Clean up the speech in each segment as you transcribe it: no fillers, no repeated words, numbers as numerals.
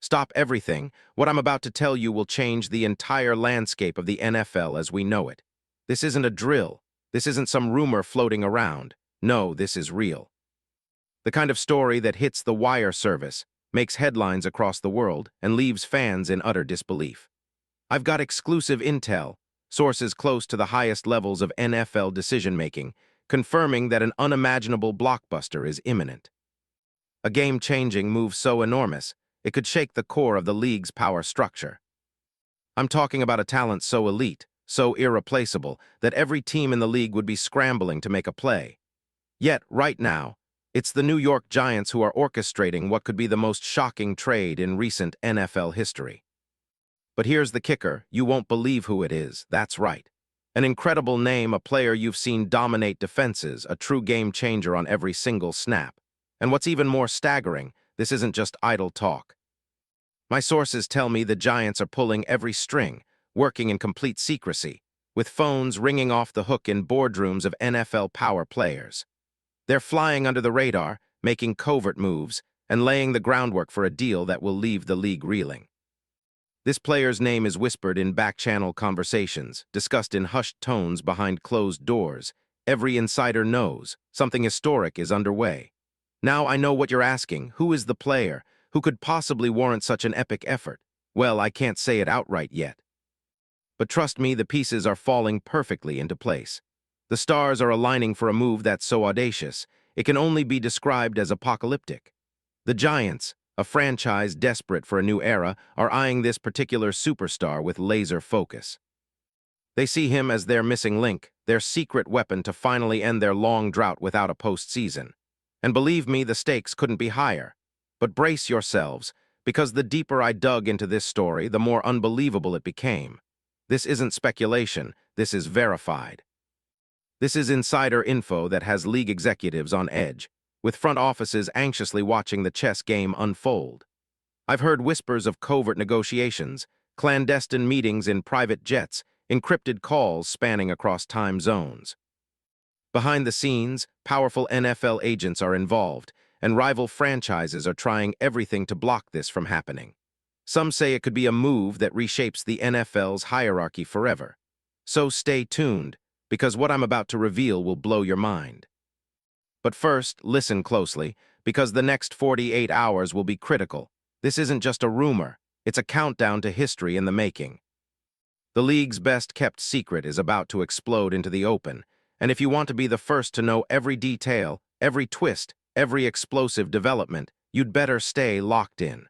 Stop everything. What I'm about to tell you will change the entire landscape of the NFL as we know it. This isn't a drill. This isn't some rumor floating around. No, this is real. The kind of story that hits the wire service, makes headlines across the world, and leaves fans in utter disbelief. I've got exclusive intel, sources close to the highest levels of NFL decision-making, confirming that an unimaginable blockbuster is imminent. A game-changing move so enormous, it could shake the core of the league's power structure. I'm talking about a talent so elite, so irreplaceable, that every team in the league would be scrambling to make a play. Yet, right now, it's the New York Giants who are orchestrating what could be the most shocking trade in recent NFL history. But here's the kicker, you won't believe who it is, that's right. An incredible name, a player you've seen dominate defenses, a true game changer on every single snap. And what's even more staggering, this isn't just idle talk. My sources tell me the Giants are pulling every string, working in complete secrecy, with phones ringing off the hook in boardrooms of NFL power players. They're flying under the radar, making covert moves, and laying the groundwork for a deal that will leave the league reeling. This player's name is whispered in back-channel conversations, discussed in hushed tones behind closed doors. Every insider knows something historic is underway. Now I know what you're asking. Who is the player? Who could possibly warrant such an epic effort? Well, I can't say it outright yet. But trust me, the pieces are falling perfectly into place. The stars are aligning for a move that's so audacious, it can only be described as apocalyptic. The Giants, a franchise desperate for a new era, are eyeing this particular superstar with laser focus. They see him as their missing link, their secret weapon to finally end their long drought without a postseason. And believe me, the stakes couldn't be higher. But brace yourselves, because the deeper I dug into this story, the more unbelievable it became. This isn't speculation, this is verified. This is insider info that has league executives on edge, with front offices anxiously watching the chess game unfold. I've heard whispers of covert negotiations, clandestine meetings in private jets, encrypted calls spanning across time zones. Behind the scenes, powerful NFL agents are involved, and rival franchises are trying everything to block this from happening. Some say it could be a move that reshapes the NFL's hierarchy forever. So stay tuned, because what I'm about to reveal will blow your mind. But first, listen closely, because the next 48 hours will be critical. This isn't just a rumor, it's a countdown to history in the making. The league's best-kept secret is about to explode into the open, and if you want to be the first to know every detail, every twist, every explosive development, you'd better stay locked in.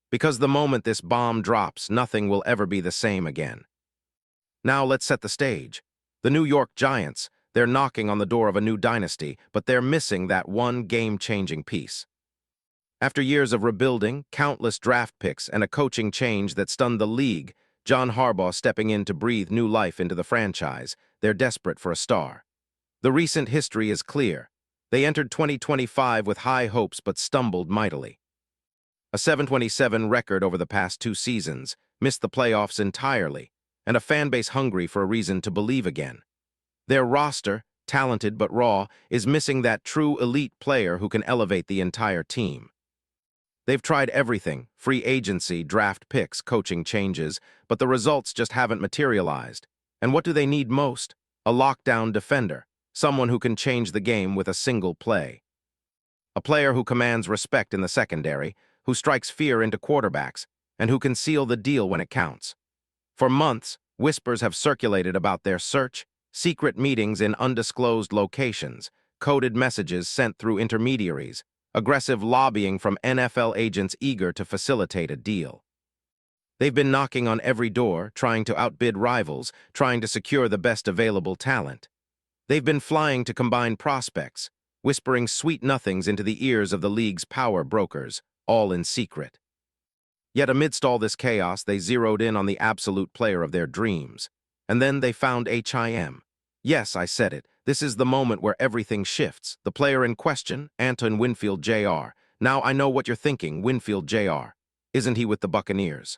Because the moment this bomb drops, nothing will ever be the same again. Now let's set the stage. The New York Giants, they're knocking on the door of a new dynasty, but they're missing that one game-changing piece. After years of rebuilding, countless draft picks, and a coaching change that stunned the league, John Harbaugh stepping in to breathe new life into the franchise, they're desperate for a star. The recent history is clear. They entered 2025 with high hopes but stumbled mightily. A 7-27 record over the past 2 seasons, missed the playoffs entirely, and a fan base hungry for a reason to believe again. Their roster, talented but raw, is missing that true elite player who can elevate the entire team. They've tried everything, free agency, draft picks, coaching changes, but the results just haven't materialized. And what do they need most? A lockdown defender, someone who can change the game with a single play. A player who commands respect in the secondary, who strikes fear into quarterbacks, and who can seal the deal when it counts. For months, whispers have circulated about their search, secret meetings in undisclosed locations, coded messages sent through intermediaries, aggressive lobbying from NFL agents eager to facilitate a deal. They've been knocking on every door, trying to outbid rivals, trying to secure the best available talent. They've been flying to combine prospects, whispering sweet nothings into the ears of the league's power brokers, all in secret. Yet amidst all this chaos, they zeroed in on the absolute player of their dreams. And then they found him. Yes, I said it. This is the moment where everything shifts. The player in question, Antoine Winfield Jr. Now I know what you're thinking, Winfield Jr. Isn't he with the Buccaneers?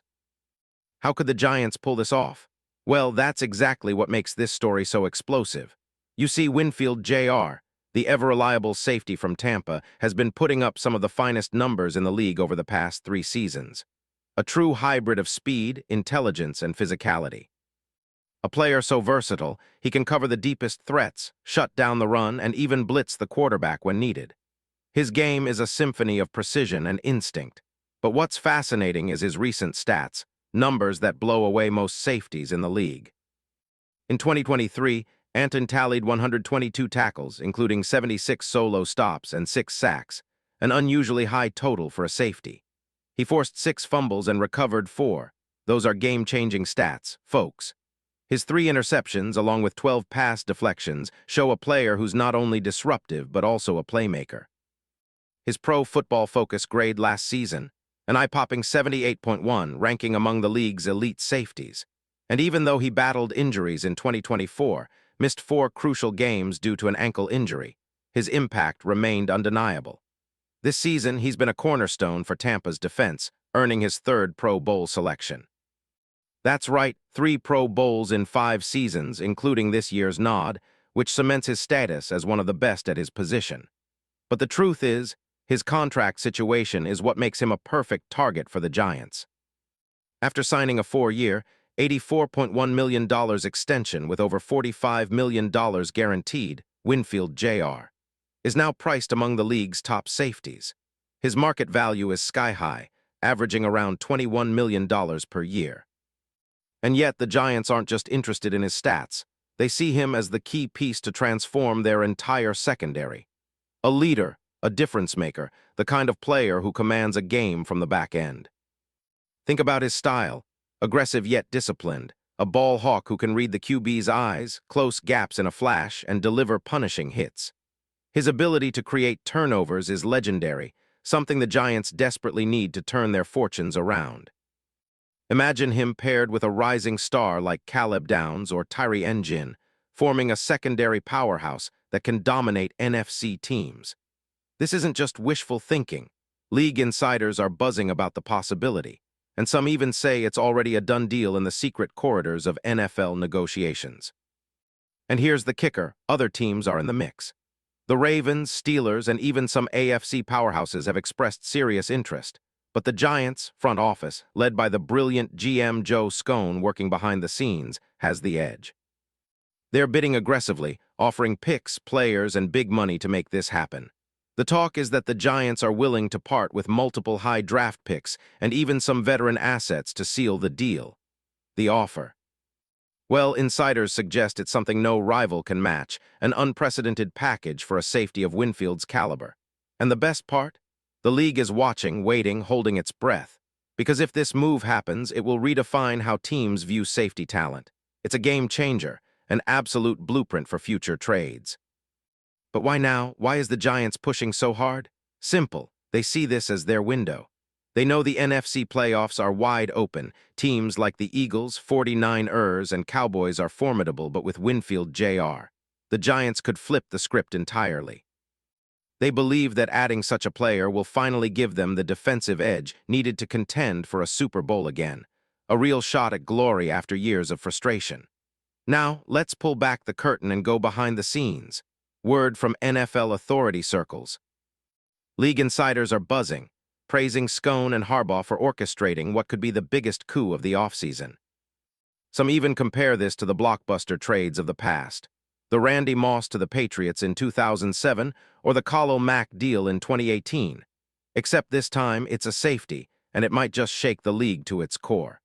How could the Giants pull this off? Well, that's exactly what makes this story so explosive. You see, Winfield Jr., the ever-reliable safety from Tampa, has been putting up some of the finest numbers in the league over the past 3 seasons. a true hybrid of speed, intelligence, and physicality. A player so versatile, he can cover the deepest threats, shut down the run, and even blitz the quarterback when needed. His game is a symphony of precision and instinct. But what's fascinating is his recent stats, numbers that blow away most safeties in the league. In 2023, Anton tallied 122 tackles, including 76 solo stops and 6 sacks, an unusually high total for a safety. He forced 6 fumbles and recovered 4. Those are game-changing stats, folks. His 3 interceptions, along with 12 pass deflections, show a player who's not only disruptive but also a playmaker. His Pro Football Focus grade last season, an eye-popping 78.1, ranking among the league's elite safeties. And even though he battled injuries in 2024, missed 4 crucial games due to an ankle injury, his impact remained undeniable. This season, he's been a cornerstone for Tampa's defense, earning his 3rd Pro Bowl selection. That's right, 3 Pro Bowls in 5 seasons, including this year's nod, which cements his status as one of the best at his position. But the truth is, his contract situation is what makes him a perfect target for the Giants. After signing a 4-year, $84.1 million extension with over $45 million guaranteed, Winfield Jr. is now priced among the league's top safeties. His market value is sky-high, averaging around $21 million per year. And yet, the Giants aren't just interested in his stats. They see him as the key piece to transform their entire secondary. A leader, a difference-maker, the kind of player who commands a game from the back end. Think about his style, aggressive yet disciplined, a ball hawk who can read the QB's eyes, close gaps in a flash, and deliver punishing hits. His ability to create turnovers is legendary, something the Giants desperately need to turn their fortunes around. Imagine him paired with a rising star like Caleb Downs or Tyree Engine, forming a secondary powerhouse that can dominate NFC teams. This isn't just wishful thinking. League insiders are buzzing about the possibility, and some even say it's already a done deal in the secret corridors of NFL negotiations. And here's the kicker, other teams are in the mix. The Ravens, Steelers, and even some AFC powerhouses have expressed serious interest. But the Giants' front office, led by the brilliant GM Joe SCHOEN working behind the scenes, has the edge. They're bidding aggressively, offering picks, players, and big money to make this happen. The talk is that the Giants are willing to part with multiple high draft picks and even some veteran assets to seal the deal. The offer. Well, insiders suggest it's something no rival can match, an unprecedented package for a safety of Winfield's caliber. And the best part? The league is watching, waiting, holding its breath. Because if this move happens, it will redefine how teams view safety talent. It's a game changer, an absolute blueprint for future trades. But why now? Why is the Giants pushing so hard? Simple. They see this as their window. They know the NFC playoffs are wide open. Teams like the Eagles, 49ers, and Cowboys are formidable, but with Winfield Jr., the Giants could flip the script entirely. They believe that adding such a player will finally give them the defensive edge needed to contend for a Super Bowl again, a real shot at glory after years of frustration. Now, let's pull back the curtain and go behind the scenes. Word from NFL authority circles. League insiders are buzzing, praising SCHOEN and Harbaugh for orchestrating what could be the biggest coup of the offseason. Some even compare this to the blockbuster trades of the past. The Randy Moss to the Patriots in 2007 or the Khalil Mack deal in 2018. Except this time, it's a safety, and it might just shake the league to its core.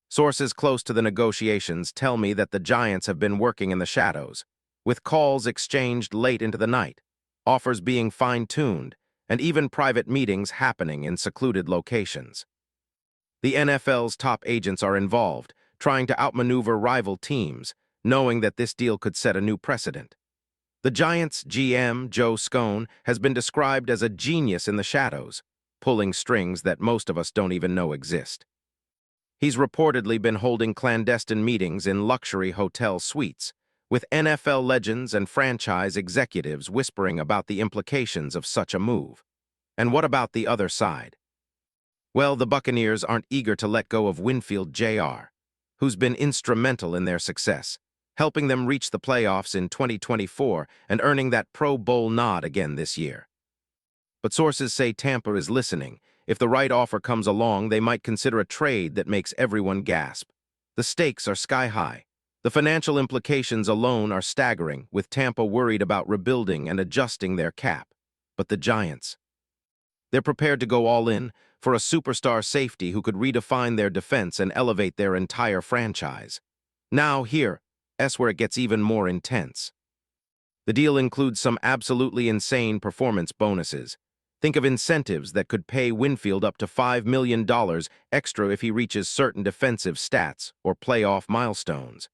Sources close to the negotiations tell me that the Giants have been working in the shadows, with calls exchanged late into the night, offers being fine-tuned, and even private meetings happening in secluded locations. The NFL's top agents are involved, trying to outmaneuver rival teams, knowing that this deal could set a new precedent. The Giants' GM, Joe SCHOEN, has been described as a genius in the shadows, pulling strings that most of us don't even know exist. He's reportedly been holding clandestine meetings in luxury hotel suites, with NFL legends and franchise executives whispering about the implications of such a move. And what about the other side? Well, the Buccaneers aren't eager to let go of Winfield Jr., who's been instrumental in their success, helping them reach the playoffs in 2024 and earning that Pro Bowl nod again this year. But sources say Tampa is listening, If the right offer comes along, they might consider a trade that makes everyone gasp. The stakes are sky high. The financial implications alone are staggering, with Tampa worried about rebuilding and adjusting their cap. But the Giants, they're prepared to go all in for a superstar safety who could redefine their defense and elevate their entire franchise. Now here's where it gets even more intense. The deal includes some absolutely insane performance bonuses. Think of incentives that could pay Winfield up to $5 million extra if he reaches certain defensive stats or playoff milestones.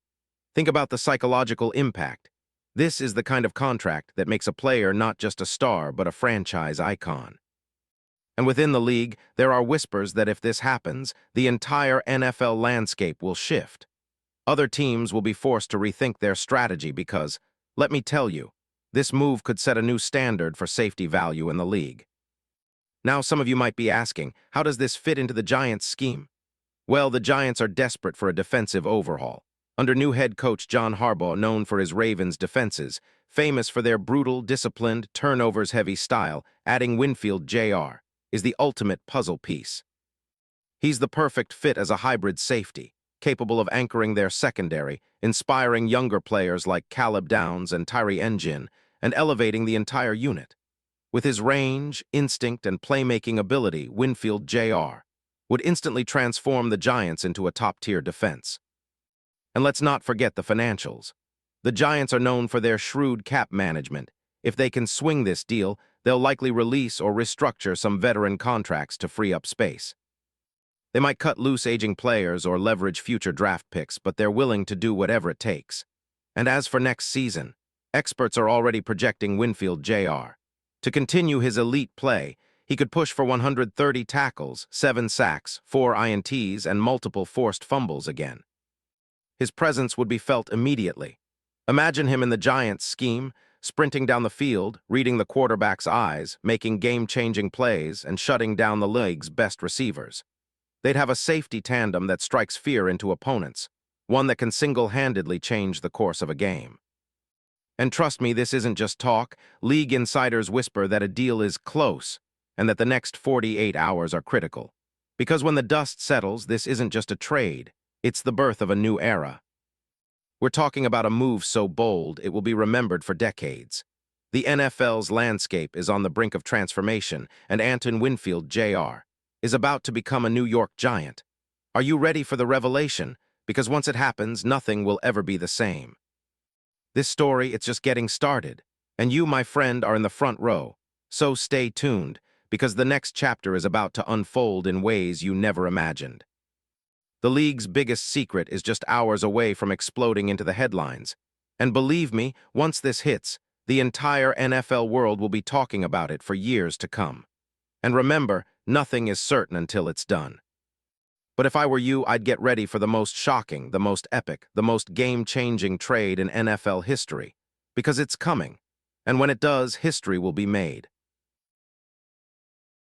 Think about the psychological impact. This is the kind of contract that makes a player not just a star but a franchise icon. And within the league, there are whispers that if this happens, the entire NFL landscape will shift. Other teams will be forced to rethink their strategy because, let me tell you, this move could set a new standard for safety value in the league. Now, some of you might be asking, how does this fit into the Giants' scheme? Well, the Giants are desperate for a defensive overhaul. Under new head coach John Harbaugh, known for his Ravens' defenses, famous for their brutal, disciplined, turnovers-heavy style, adding Winfield Jr. is the ultimate puzzle piece. He's the perfect fit as a hybrid safety, capable of anchoring their secondary, inspiring younger players like Caleb Downs and Tyree Engine, and elevating the entire unit. With his range, instinct, and playmaking ability, Winfield Jr. would instantly transform the Giants into a top-tier defense. And let's not forget the financials. The Giants are known for their shrewd cap management. If they can swing this deal, they'll likely release or restructure some veteran contracts to free up space. They might cut loose aging players or leverage future draft picks, but they're willing to do whatever it takes. And as for next season, experts are already projecting Winfield Jr. to continue his elite play. He could push for 130 tackles, 7 sacks, 4 INTs, and multiple forced fumbles again. His presence would be felt immediately. Imagine him in the Giants' scheme, sprinting down the field, reading the quarterback's eyes, making game-changing plays, and shutting down the league's best receivers. They'd have a safety tandem that strikes fear into opponents, one that can single-handedly change the course of a game. And trust me, this isn't just talk. League insiders whisper that a deal is close and that the next 48 hours are critical. Because when the dust settles, this isn't just a trade. It's the birth of a new era. We're talking about a move so bold it will be remembered for decades. The NFL's landscape is on the brink of transformation, and Anton Winfield Jr. is about to become a New York Giant. Are you ready for the revelation? Because once it happens, nothing will ever be the same. This story, it's just getting started, and you, my friend, are in the front row. So stay tuned, because the next chapter is about to unfold in ways you never imagined. The league's biggest secret is just hours away from exploding into the headlines. And believe me, once this hits, the entire NFL world will be talking about it for years to come. And remember, nothing is certain until it's done. But if I were you, I'd get ready for the most shocking, the most epic, the most game-changing trade in NFL history. Because it's coming. And when it does, history will be made.